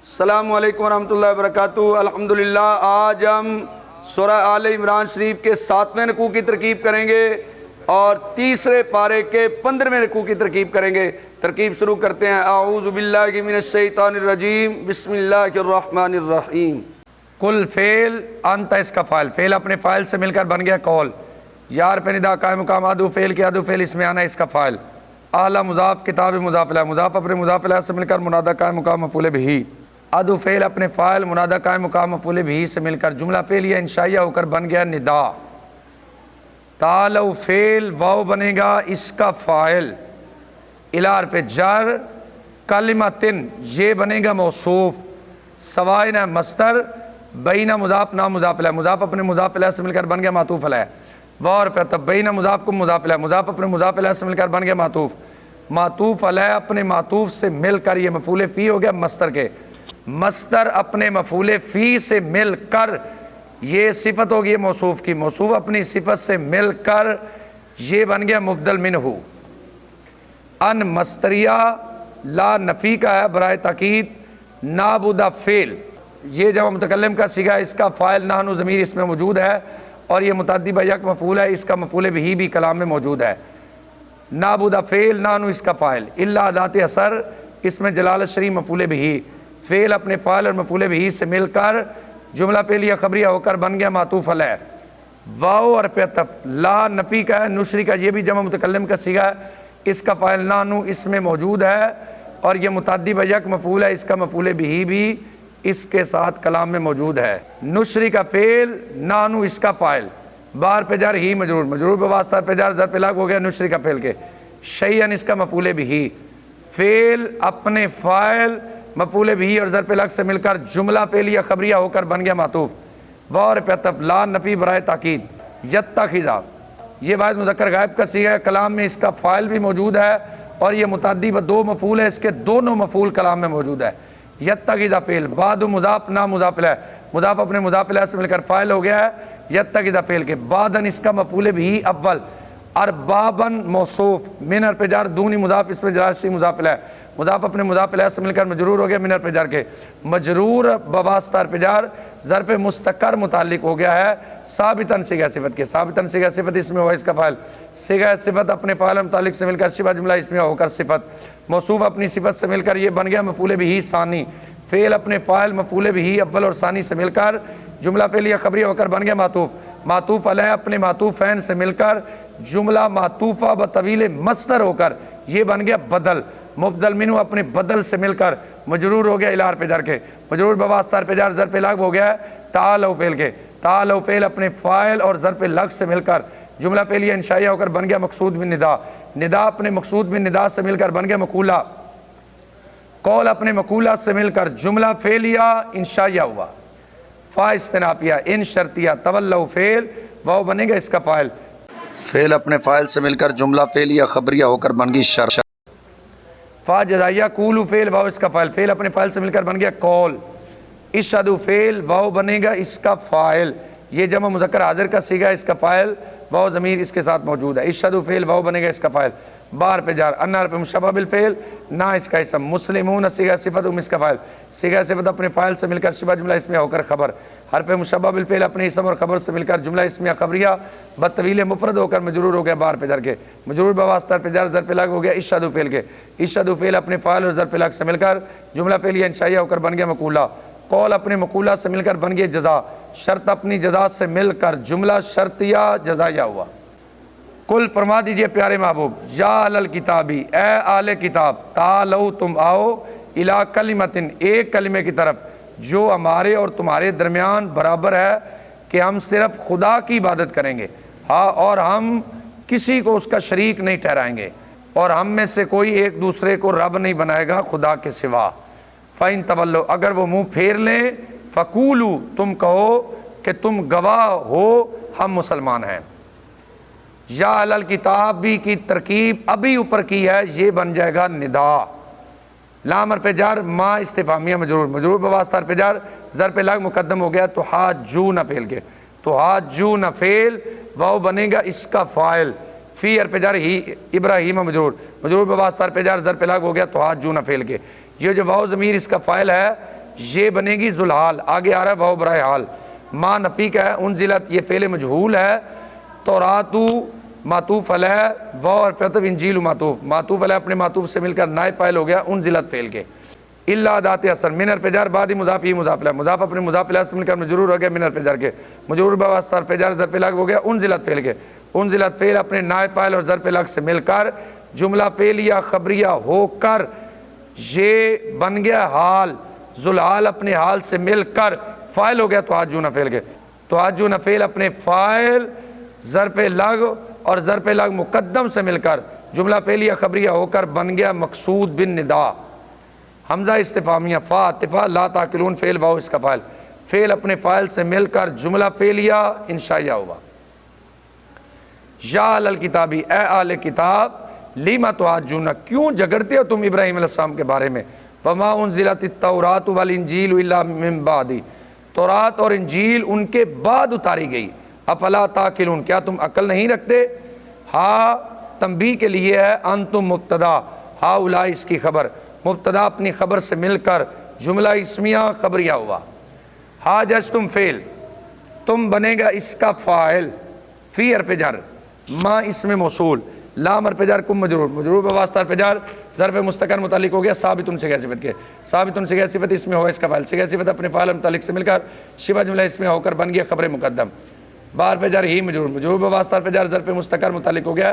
السلام علیکم ورحمۃ اللہ وبرکاتہ۔ الحمدللہ آج ہم سورہ آل عمران شریف کے 7ویں رکوع کی ترکیب کریں گے اور تیسرے پارے کے 15ویں رکوع کی ترکیب کریں گے۔ ترکیب شروع کرتے ہیں۔ اعوذ باللہ من الشیطان الرجیم، بسم اللہ الرحمن الرحیم۔ کل فعل انت اس کا فاعل، فعل اپنے فاعل سے مل کر بن گیا قول۔ یار پہ ندا قائم مقام ادو فعل کے ادو فعل اس میں آنا اس کا فاعل۔ اعلیٰ مضاف کتاب مضاف الیہ، مضاف اپنے مضاف الیہ سے مل کر منادہ قائم مقام مفعول بہ۔ ادو فعل اپنے فاعل منادہ قائم مقام مفعول بہ سے مل کر جملہ فعلیہ انشائیہ ہو کر بن گیا ندا۔ تعالوا فعل واو بنے گا اس کا فاعل، الار پہ جر، کلمتن یہ بنے گا موصوف، سوائن مصدر، بینہ مضاف نام مضاف الیہ، مضاف اپنے مضاف الیہ سے مل کر بن گیا معطوف علیہ، واو پہ تب بینہ مضاف کو مضاف الیہ، مضاف اپنے مضاف الیہ سے مل کر بن گیا معطوف، معطوف علیہ اپنے معطوف سے مل کر یہ مفعول فی ہو گیا مصدر کے، مصدر اپنے مفعول فی سے مل کر یہ صفت ہوگی موصوف کی، موصوف اپنی صفت سے مل کر یہ بن گیا مبدل منہ۔ ان مصدریہ لا نفی کا ہے برائے تاکید، نابودہ فعل یہ جمع متکلم کا صیغہ، اس کا فاعل نحن ضمیر اس میں موجود ہے اور یہ متعدی با یک مفعول ہے، اس کا مفعول بہ بھی کلام میں موجود ہے۔ نابودہ فعل نحن اس کا فاعل، الا ذات اثر اس میں جلالت شریف مفعول بہ، فعل اپنے فاعل اور مفعول بہ سے مل کر جملہ فعلیہ خبریہ ہو کر بن گیا معطوف علیہ۔ واو حرف عطف لا نفی کا ہے، نشری کا یہ بھی جمع متکلم کا صیغہ ہے، اس کا فاعل نحن اس میں موجود ہے اور یہ متعدی با یک مفعول ہے، اس کا مفعول بہ بھی اس کے ساتھ کلام میں موجود ہے۔ نشری کا فعل نحن اس کا فاعل، بار پہ جر ہی مجرور، مجرور بواسطہ پہ جر ضرب لاغ ہو گیا نشری کا فعل کے، شیئن اس کا مفعول بہ، فعل اپنے فاعل مفعول بہ اور ضرب لاغ سے مل کر جملہ فعلیہ خبریہ ہو کر بن گیا معطوف، واو پہ عطف لا نفی برائے تاکید، یتخذا یہ واحد مذکر غائب کا صیغہ ہے، کلام میں اس کا فاعل بھی موجود ہے اور یہ متعدی و دو مفعول ہے، اس کے دونوں مفعول کلام میں موجود ہے۔ یتخذا فعل بعد مضاف نام مضاف الیہ، مضاف اپنے مضاف الیہ سے مل کر فاعل ہو گیا ہے یتخذا فعل کے، بعدن اس کا مفعول بہ اول، اربابن موصوف، من حرف جر دونی مضاف اس میں جلالت شریف مضاف الیہ، مضاف اپنے مضاف الیہ سے مل کر مجرور ہو گیا من حرف جر کے، مجرور بواسطہ حرف جر ظرف مستقر متعلق ہو گیا ہے ثابتاً صیغہ صفت کے، ثابتاً صیغہ صفت اس میں ہوا اس کا فاعل، صیغہ صفت اپنے فاعل متعلق سے مل کر شبہ جملہ اس میں ہو کر صفت، موصوف اپنی صفت سے مل کر یہ بن گیا مفعول بہ ثانی، فعل اپنے فاعل مفعول بہ اول اور ثانی سے مل کر جملہ فعلیہ خبریہ ہو کر بن گیا معطوف، معطوف علیہ اپنے معطوفین سے مل کر جملہ معطوفہ بطویل مصدر ہو کر یہ بن گیا بدل، مبدل منہ اپنے بدل سے مل کر مجرور ہو گیا الار پہ جر کے، مجرور بواسطہ پہ جر ضرب لاغ ہو گیا تعالوا فعل کے، تعالوا فعل اپنے فاعل اور ضرب لغ سے مل کر جملہ فعلیہ انشائیہ ہو کر بن گیا مقصود من ندا، ندا اپنے مقصود من ندا سے مل کر بن گیا مقولہ، قول اپنے مقولہ سے مل کر جملہ فعلیہ انشائیہ ہوا، فا استنافیہ ان شرطیہ، تولوا فعل واو بنے گا اس کا فاعل، فعل اپنے فاعل سے مل کر جملہ فعلیہ خبریہ ہو کر بن گئی شر، فا جزائیہ قولوا فعل واو اس کا فاعل، فعل اپنے فاعل سے مل کر بن گیا قول، اشہدوا فعل واو بنے گا اس کا فاعل، یہ جمع مذکر حاضر کا صیغہ اس کا فاعل، واو ضمیر اس کے ساتھ موجود ہے، اشہدوا فعل واو بنے گا اس کا فاعل، بار پہ جار ان حرف مشبہ بالفعل نہ اس کا اسم، مسلمون صیغہ صفت اس کا فاعل، صیغہ صفت اپنے فاعل سے مل کر شبہ جملہ اسمیہ ہو کر خبر، حرف مشبہ بالفعل اپنے اسم اور خبر سے مل کر جملہ اسمیہ خبریہ بطویل مفرد ہو کر مجرور ہو گیا بار پہ جر کے، مجرور بواسطہ پہ جر ضرب لاغ ہو گیا اشہدوا فعل کے، اشہدوا فعل اپنے فاعل اور ضرب لاغ سے مل کر جملہ فعلیہ انشائیہ ہو کر بن گیا مقولہ، قول اپنے مقولہ سے مل کر بن گیا جزا، شرط اپنی جزا سے مل کر جملہ شرطیہ جزائیہ ہوا۔ کل فرما دیجئے پیارے محبوب، یا اہل الکتابی اے اہل کتاب، تعالوا تم آؤ، الی کلمتن ایک کلمے کی طرف، جو ہمارے اور تمہارے درمیان برابر ہے کہ ہم صرف خدا کی عبادت کریں گے، ہاں اور ہم کسی کو اس کا شریک نہیں ٹھہرائیں گے، اور ہم میں سے کوئی ایک دوسرے کو رب نہیں بنائے گا خدا کے سوا، فَإِن تَوَلَّوْا اگر وہ منہ پھیر لیں، فَقُولُوا تم کہو کہ تم گواہ ہو ہم مسلمان ہیں۔ یا اہل الکتاب بھی کی ترکیب ابھی اوپر کی ہے، یہ بن جائے گا ندا، لام حرف جر ما استفہامیہ مجرور، مجرور بواسطہ حرف جر ضرب لاغ مقدم ہو گیا تو حاجون فعل کے، تو حاجون فعل واو بنے گا اس کا فاعل، فی حرف جر ہی ابراہیم مجرور، مجرور بواسطہ حرف جر ضرب لاغ ہو گیا تو حاجون فعل کے، یہ جو واو ضمیر اس کا فاعل ہے یہ بنے گی ذوالحال، آگے آ رہا ہے واو برائے حال، ما نفی کا ہے، انزلت یہ فعل مجہول ہے، توراتو معطوف علیہ، واو اور پھر انجیل معطوف علیہ اپنے معطوف سے مل کر نائب فاعل ہو گیا انزلت فعل کے، الا ذات اثر، من حرف جر بعد مضاف ہی مضاف الیہ، مضاف اپنے مضاف الیہ سے مل کر مجرور ہو گیا من حرف جر کے، مجرور بواسطہ حرف جر ظرف لغو ہو گیا انزلت فعل کے، انزلت فعل اپنے نائب فاعل اور ظرف لغو سے مل کر جملہ فعلیہ خبریہ ہو کر یہ بن گیا حال، ذوالحال اپنے حال سے مل کر فاعل ہو گیا تحاجون فعل کے، تحاجون فعل اپنے فاعل ظرف لغو اور ظرف لغو مقدم سے مل کر جملہ فعلیہ خبریہ ہو کر بن گیا مقصود بن ندا، حمزہ استفہامیہ فا اتفا لا تاکلون فعل واو اس کا فاعل، فعل اپنے فاعل سے مل کر جملہ فعلیہ انشائیہ ہوا، یا اہل الکتابی اے اہل کتاب لیما تحاجون کیوں جھگڑتے ہو تم ابراہیم علیہ السلام کے بارے میں، وما انزلت التوراۃ والانجیل الا من بعد، تورات اور انجیل ان کے بعد اتاری گئی، افلا تاکلون کیا تم عقل نہیں رکھتے، ہا تنبیہ کے لیے ہے، انتم مبتدا، ہا اولائی اس کی خبر، مبتدا اپنی خبر سے مل کر جملہ اسمیہ خبریہ ہوا، ہا جستم فعل تم بنے گا اس کا فاعل، فی حرف جر، ما اسم موصول، لام حرف جر کم مجرور، مجرور بواسطہ حرف جر ظرف مستقر متعلق ہو گیا ثابت صیغہ صفت کے، ثابت صیغہ صفت اس میں ہوا اس کا فاعل، صیغہ صفت اپنے فاعل متعلق سے مل کر شبہ جملہ اس میں ہو کر بن گیا خبر مقدم، با حرف جر ہی مجرور، مجرور بواسطہ حرف جر ظرف مستقر متعلق ہو گیا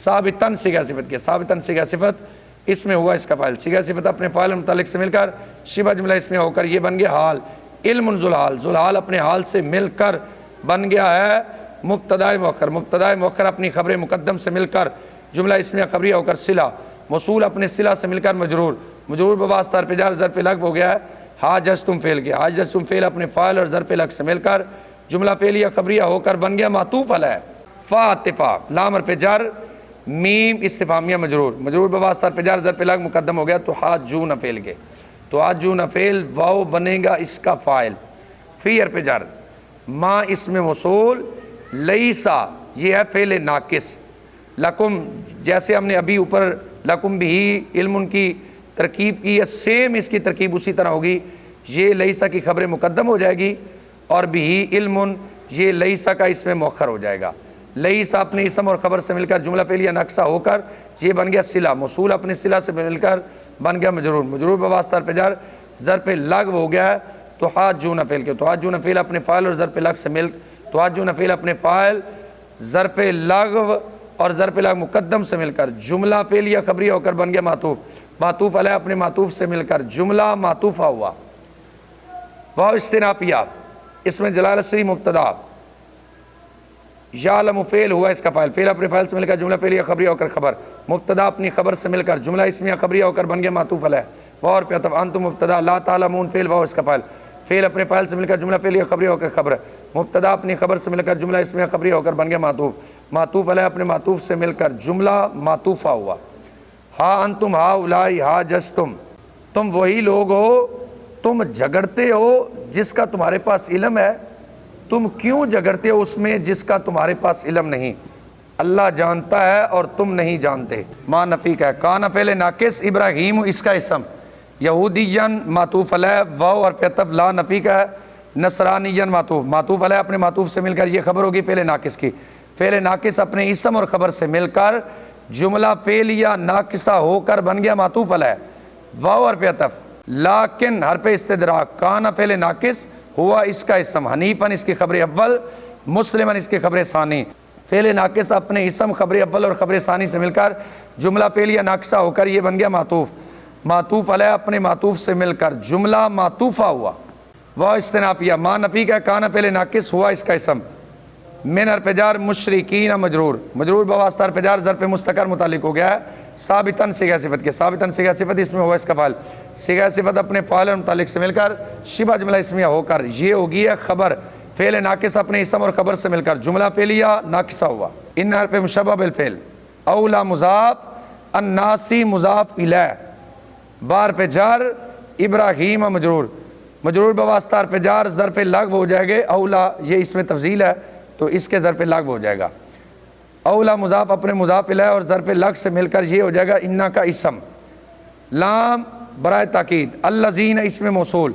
ثابتاً صیغہ صفت کے، ثابتاً صیغہ صفت اس میں ہوا اس کا فاعل، صیغہ صفت اپنے فاعل متعلق سے مل کر شبہ جملہ اس میں ہو کر یہ بن گیا حال، علم ذوالحال، ذوالحال اپنے حال سے مل کر بن گیا ہے مبتدا مؤخر، مبتدا مؤخر اپنی خبر مقدم سے مل کر جملہ اسمیہ خبریہ ہو کر صلہ، موصول اپنے صلہ سے مل کر مجرور، مجرور بواسطہ حرف جر ظرف لغو ہو گیا ہے حاجزتم فعل کے، حاجزتم فعل اپنے فاعل اور ظرف لغو سے مل کر جملہ فعلیہ خبریہ ہو کر بن گیا معطوف علیہ، فا اتفاق لام حرف جر میم استفہامیہ مجرور، مجرور بواسطہ حرف جر ظرف لغو مقدم ہو گیا تحاجون فعل کے، تحاجون فعل واو بنے گا اس کا فاعل، فی حرف جر ما اسم موصول، لیسا یہ ہے فعل ناقص، لکم جیسے ہم نے ابھی اوپر لکم بھی علم کی ترکیب کی ہے سیم اس کی ترکیب اسی طرح ہوگی، یہ لیسا کی خبر مقدم ہو جائے گی اور بھی علم یہ لیسا کا اس میں مؤخر ہو جائے گا، لیسا اپنے اسم اور خبر سے مل کر جملہ فعلیہ ناقصہ ہو کر یہ بن گیا صلہ، موصول اپنے صلہ سے مل کر بن گیا مجرور، مجرور بواسطہ حرف جر ظرف لغو ہو گیا ہے تحاجون فعل کے، تحاجون فعل اپنے فاعل اور ظرف لغو سے مل، تحاجون فعل اپنے فاعل ظرف لغو اور ظرف لغو مقدم سے مل کر جملہ فعلیہ خبریہ ہو کر بن گیا معطوف، معطوف علیہ اپنے معطوف سے مل کر جملہ معطوفہ ہوا، واو استنافیہ اس میں جلال الصری مبتدا، یعلم فعل ہوا اس کا فاعل، فعل اپنے فاعل سے مل کر جملہ فعلیہ خبریہ ہو کر خبر، مبتدا اپنی خبر سے مل کر جملہ اسمیہ خبریہ ہو کر بن گیا معطوف علیہ، واو اور پہ عطف انتم مبتدا، لا تعلمون فعل واو اس کا فاعل، فعل اپنے فاعل سے مل کر جملہ فعلیہ خبریہ ہو کر خبر، مبتدا اپنی خبر سے مل کر جملہ اسمیہ خبریہ ہو کر بن گیا معطوف، معطوف علیہ اپنے معطوف سے مل کر جملہ معطوفہ ہوا، ہا انتم ہا اولائی ہا جستم تم وہی لوگ ہو تم جھگڑتے ہو جس کا تمہارے پاس علم ہے، تم کیوں جھگڑتے ہو اس میں جس کا تمہارے پاس علم نہیں، اللہ جانتا ہے اور تم نہیں جانتے، ما نفی کا ہے، کان فعل ناقص ابراہیم اس کا اسم، یہودین معطوف علیہ واو اور عطف لا نفی کا ہے، نصرانین معطوف، معطوف علیہ اپنے معطوف سے مل کر یہ خبر ہوگی فعل ناقص کی، فعل ناقص اپنے اسم اور خبر سے مل کر جملہ فعلیہ ناقصہ ہو کر بن گیا معطوف علیہ، واو اور عطف، لیکن حرف استدراک، کان فعل ناقص ہوا اس کا اسم، حنیفاً اس کی خبر اول، مسلماً اس کی خبر ثانی، فعل ناقص اپنے اسم خبر اول اور خبر ثانی سے مل کر جملہ فعلیہ ناقصہ ہو کر یہ بن گیا معطوف، معطوف علیہ اپنے معطوف سے مل کر جملہ معطوفہ ہوا، وہ استنافیہ ما نفی کا کان فعل ناقص ہوا اس کا اسم، من حرف جر مشرکین مجرور، مجرور بواسطہ حرف جر ظرف مستقر متعلق ہو گیا ہے ثابتاً صیغہ صفت کے، ثابتاً صیغہ صفت اس میں ہوا اس کا فاعل، صیغہ صفت اپنے فاعل اور متعلق سے مل کر شبہ جملہ اسمیہ ہو کر یہ ہوگی ہے خبر، فعل ناقص اپنے اسم اور خبر سے مل کر جملہ فعلیہ ناقصہ ہوا، ان حرف مشبہ بالفعل، اولا مضاف، الناسی مضاف الیہ، بار پہ جر ابراہیم مجرور، مجرور بواسطہ حرف جر ظرف لغو ہو جائے گے، اولا یہ اس میں تفضیل ہے تو اس کے ظرف لغو ہو جائے گا، اولا مضاف اپنے مضاف الیہ اور ظرف لغو سے مل کر یہ ہو جائے گا انا کا اسم، لام برائے تاکید، الذین اس میں موصول،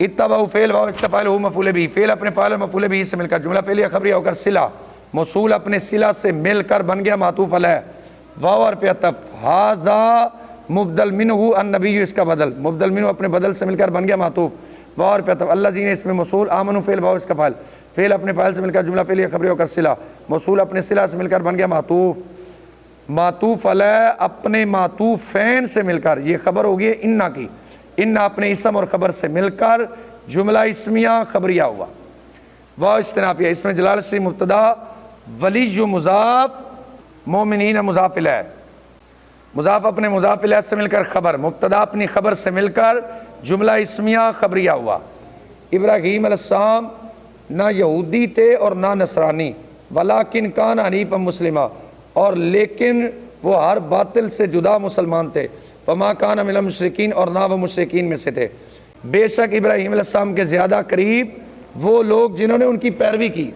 اتبعوا فعل واو اس کا فاعل ہو مفعول بھی، فعل اپنے فاعل اور مفعول بھی سے مل کر جملہ فعلیہ خبریہ ہو کر صلہ، موصول اپنے صلہ سے مل کر بن گیا معطوف علیہ، واو اور پہ عطف، ھذا مبدل منہ النبی اس کا بدل، مبدل منہ اپنے بدل سے مل کر بن گیا معطوف، واو اور پہ عطف، الذین اس میں موصول، آمنوا فعل واو اس کا فاعل، فعل اپنے فاعل سے مل کر جملہ فعلیہ خبریہ ہو کر صلہ، موصول اپنے صلہ سے مل کر بن گیا معطوف، معطوف علیہ اپنے معطوفین سے مل کر، یہ خبر ہوگی انا کی، انا اپنے اسم اور خبر سے مل کر جملہ اسمیہ خبریہ ہوا، واو استنافیہ، اس میں جلال سے مبتدا، ولی جو مضاف، مومنین مضاف الیہ، مضاف اپنے مضاف الیہ سے مل کر خبر، مبتدا اپنی خبر سے مل کر جملہ اسمیہ خبریہ ہوا۔ ابراہیم علیہ السلام نہ یہودی تھے اور نہ نصرانی، ولیکن کان حنیفا مسلمہ، اور لیکن وہ ہر باطل سے جدا مسلمان تھے، وما کان من المشرکین، اور نہ وہ مشرکین میں سے تھے۔ بے شک ابراہیم علیہ السلام کے زیادہ قریب وہ لوگ جنہوں نے ان کی پیروی کی،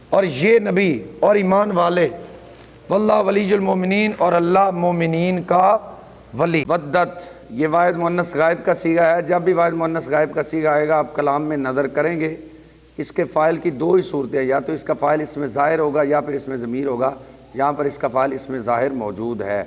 اور یہ نبی اور ایمان والے، واللہ ولی المومنین، اور اللہ مومنین کا ولی۔ ودت یہ واحد مؤنث غائب کا صیغہ ہے، جب بھی واحد مؤنث غائب کا صیغہ آئے گا آپ کلام میں نظر کریں گے، اس کے فاعل کی دو ہی صورتیں، یا تو اس کا فاعل اس میں ظاہر ہوگا یا پھر اس میں ضمیر ہوگا، یہاں پر اس کا فاعل اس میں ظاہر موجود ہے،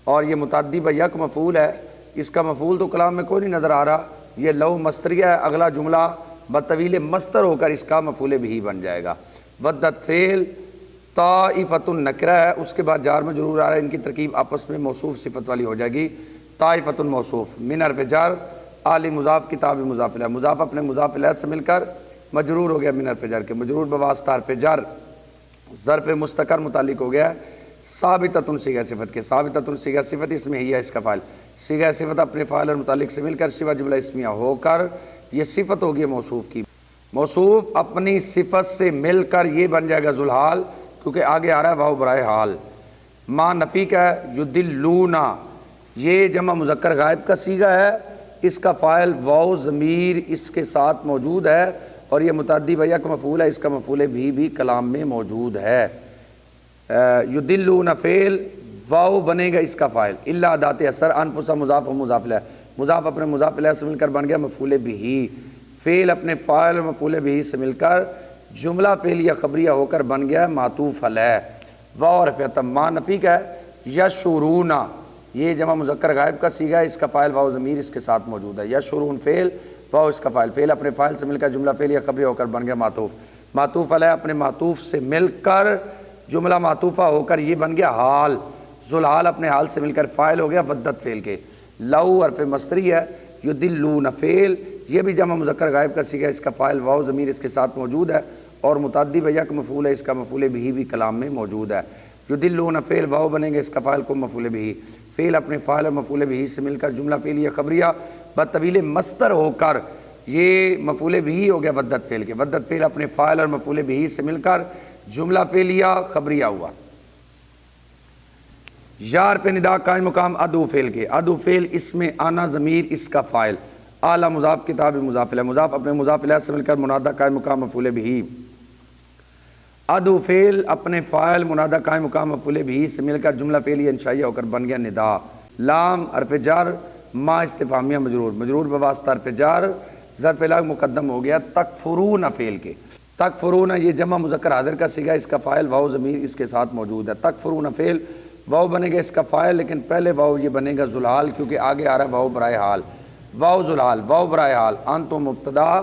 اور یہ متعدی بیک مفعول ہے، اس کا مفعول تو کلام میں کوئی نہیں نظر آ رہا، یہ لو مصدریہ ہے، اگلا جملہ بطویل مصدر ہو کر اس کا مفعول بھی بن جائے گا۔ ودت فعل، طائفۃ نکرہ ہے، اس کے بعد جار مجرور آ رہا ہے، ان کی ترکیب آپس میں موصوف صفت والی ہو جائے گی، طائفۃ موصوف، من حرف جر، آل مضاف کتاب مضاف الیہ، مضاف اپنے مضاف الیہ سے مل کر مجرور ہو گیا من حرف جر کے، مجرور بواسطہ حرف جر، ظرف مستقر متعلق ہو گیا ثابتۃ صیغہ صفت کے، ثابتۃ صیغہ صفت اس میں ہی ہے اس کا فاعل، صیغہ صفت اپنے فاعل اور متعلق سے مل کر سوا جملہ اسمیہ ہو کر یہ صفت ہوگی موصوف کی، موصوف اپنی صفت سے مل کر یہ بن جائے گا ذوالحال، کیونکہ آگے آ رہا ہے واو برائے حال۔ ما نفی کا ہے، یدلونا یہ جمع مذکر غائب کا صیغہ ہے، اس کا فاعل واو ضمیر اس کے ساتھ موجود ہے، اور یہ متعدی بیک مفعول ہے، اس کا مفعول بھی کلام میں موجود ہے۔ یدلون فعل، واو بنے گا اس کا فاعل، الا ادات اثر، انفسا مضاف و مضاف الیہ، مضاف اپنے مضاف الیہ سے مل کر بن گیا مفعول بھی، فعل اپنے فاعل اور مفعول بھی سے مل کر جملہ فعلیہ خبریہ ہو کر بن گیا معطوف علیہ، واو حرف عطف، ما نفی کا ہے، یشعرون یہ جمع مذکر غائب کا صیغہ ہے، اس کا فاعل واو ضمیر اس کے ساتھ موجود ہے، یشعرون فعل، واو اس کا فاعل، فعل اپنے فاعل سے مل کر جملہ فعلیہ خبریہ ہو کر بن گیا معطوف، معطوف علیہ اپنے معطوف سے مل کر جملہ معطوفہ ہو کر یہ بن گیا حال، ذوالحال اپنے حال سے مل کر فاعل ہو گیا ودت فعل کے، لو حرف مصدری ہے، یدلون فعل یہ بھی جمع مذکر غائب کا صیغہ ہے، اس کا فاعل واو ضمیر اس کے ساتھ موجود ہے، اور متعدی بیک مفعول ہے، اس کا مفعول بھی کلام میں موجود ہے۔ یدلون فعل، واو بنیں گے اس کا فاعل کو مفعول بھی، فعل اپنے فاعل اور مفعول بھی سے مل کر جملہ فعلیہ خبریہ بطویل مصدر ہو کر یہ مفعول بھی ہو گیا ودت فعل کے، ودت فعل اپنے فاعل اور مفعول بھی سے مل کر جملہ فعلیہ خبریہ ہوا۔ یار پہ ندا قائم مقام ادو فعل کے، ادو فعل اس میں آنا ضمیر اس کا فاعل، اعلیٰ مضاف کتاب مضاف الیہ، مضاف اپنے مضاف الیہ سے مل کر منادہ قائم مقام مفعول بھی، ادو فعل اپنے فاعل منادہ قائم مقام مفعول بھی سے مل کر جملہ فعلیہ انشائیہ ہو کر بن گیا ندا، لام حرف جر، ما استفہامیہ مجرور، مجرور بواسطہ حرف جر، ظرف لاغ مقدم ہو گیا تکفرون فعل کے، تکفرون یہ جمع مذکر حاضر کا صیغہ، اس کا فاعل واو ضمیر اس کے ساتھ موجود ہے، تکفرون فعل، واو بنے گا اس کا فاعل، لیکن پہلے واو یہ بنے گا ذوالحال، کیونکہ آگے آ رہا ہے واو برائے حال، واو ذوالحال، واو برائے حال، انتم مبتدا،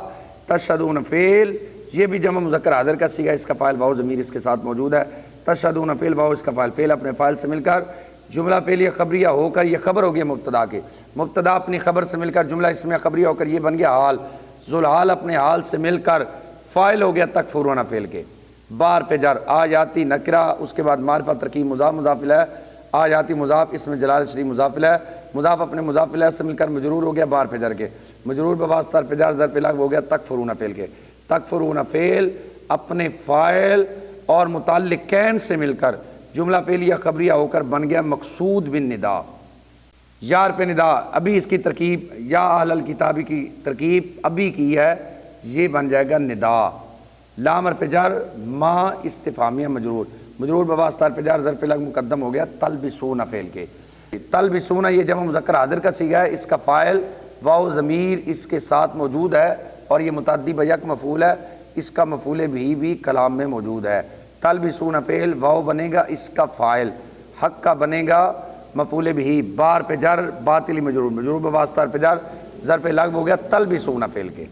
تشہدون فعل یہ بھی جمع مذکر حاضر کا صیغہ، اس کا فاعل واو ضمیر اس کے ساتھ موجود ہے، تشہدون فعل، واو اس کا فاعل، فعل اپنے فاعل سے مل کر جملہ فعلیہ خبریہ ہو کر یہ خبر ہو گیا مبتدا کے، مبتدا اپنی خبر سے مل کر جملہ اسمیہ خبریہ ہو کر یہ بن گیا حال، ذوالحال اپنے حال سے مل کر فاعل ہو گیا تکفرون فعل کے، بار پہ جر، آ جاتی نکرہ، اس کے بعد معرفہ ترکیب مضاف مضاف الیہ، آ جاتی مضاف اس میں جلال شریف مضاف الیہ، مضاف اپنے مضاف الیہ سے مل کر مجرور ہو گیا بار پہ جر کے، مجرور بواسطہ حرف جر ظرف لاغ ہو گیا تکفرون فعل کے، تکفرون فعل اپنے فاعل اور متعلقین سے مل کر جملہ فعلیہ خبریہ ہو کر بن گیا مقصود بن ندا، یار پہ ندا، ابھی اس کی ترکیب یا اہل الکتابی کی ترکیب ابھی کی ہے، یہ بن جائے گا ندا، لام حرف جر، ما استفہامیہ مجرور، مجرور بواسطہ حرف جر ظرف لاغ مقدم ہو گیا تلبسون فعل کے، تلبسون یہ جمع مذکر حاضر کا صیغہ ہے، اس کا فاعل واو ضمیر اس کے ساتھ موجود ہے اور یہ متعدی بیک مفعول ہے، اس کا مفعول بھی کلام میں موجود ہے۔ تلبسون فعل، واو بنے گا اس کا فاعل، حق کا بنے گا مفعول بھی، بار پہ جر، باطلی مجرور، مجرور بواسطہ حرف جر، ظرف لغو ہو گیا تلبسون فعل کے۔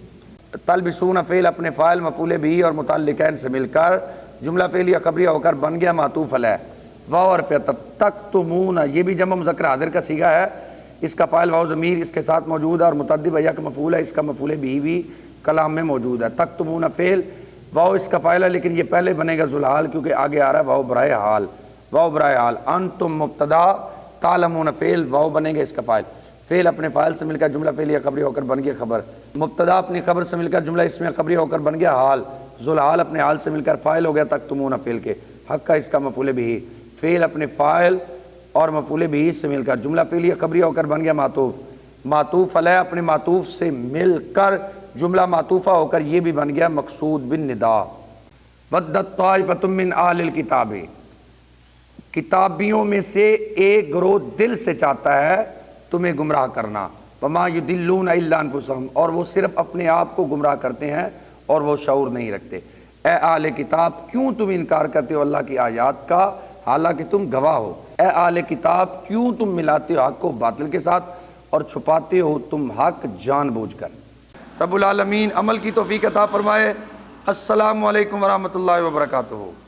تلبسون فعل اپنے فاعل مفعول بھی اور متعلقین سے مل کر جملہ فعلیہ خبریہ ہو کر بن گیا معطوف علیہ۔ واو حرف عطف، تکتمون یہ بھی جمع مذکر حاضر کا صیغہ ہے، اس کا فاعل واو ضمیر اس کے ساتھ موجود ہے اور متعدی بیک مفعول ہے، اس کا مفعول بھی کلام میں موجود ہے۔ تکتمون فعل، واو اس کا فاعل ہے لیکن یہ پہلے بنے گا ذوالحال کیونکہ آگے آ رہا ہے واو برائے حال، واو برائے حال۔ انتم مبتدا، تعلمون فعل، واو بنے گا اس کا فاعل، فعل اپنے فاعل سے مل کر جملہ فعلیہ خبریہ ہو کر بن گیا خبر، مبتدا اپنی خبر سے مل کر جملہ اسمیہ خبریہ ہو کر بن گیا حال، ذوالحال اپنے حال سے مل کر فاعل ہو گیا تکتمون فعل کے، حق کا اس کا مفعول بھی، فعل اپنے فاعل اور مفعول بھی سے مل کر جملہ فعلیہ خبریہ ہو کر بن گیا معطوف، معطوف علیہ اپنے معطوف سے مل کر جملہ معطوفہ ہو کر یہ بھی بن گیا مقصود بالندا۔ ودت طائفۃ من اہل الکتاب، کتابیوں میں سے ایک گروہ دل سے چاہتا ہے تمہیں گمراہ کرنا، وما یضلون الا انفسهم، اور وہ صرف اپنے آپ کو گمراہ کرتے ہیں اور وہ شعور نہیں رکھتے۔ اے اہل کتاب کیوں تم انکار کرتے ہو اللہ کی آیات کا حالانکہ تم گواہ ہو، اے اہل کتاب کیوں تم ملاتے ہو حق کو باطل کے ساتھ اور چھپاتے ہو تم حق جان بوجھ کر۔ رب العالمین عمل کی توفیق عطا فرمائے۔ السلام علیکم ورحمۃ اللہ وبرکاتہ۔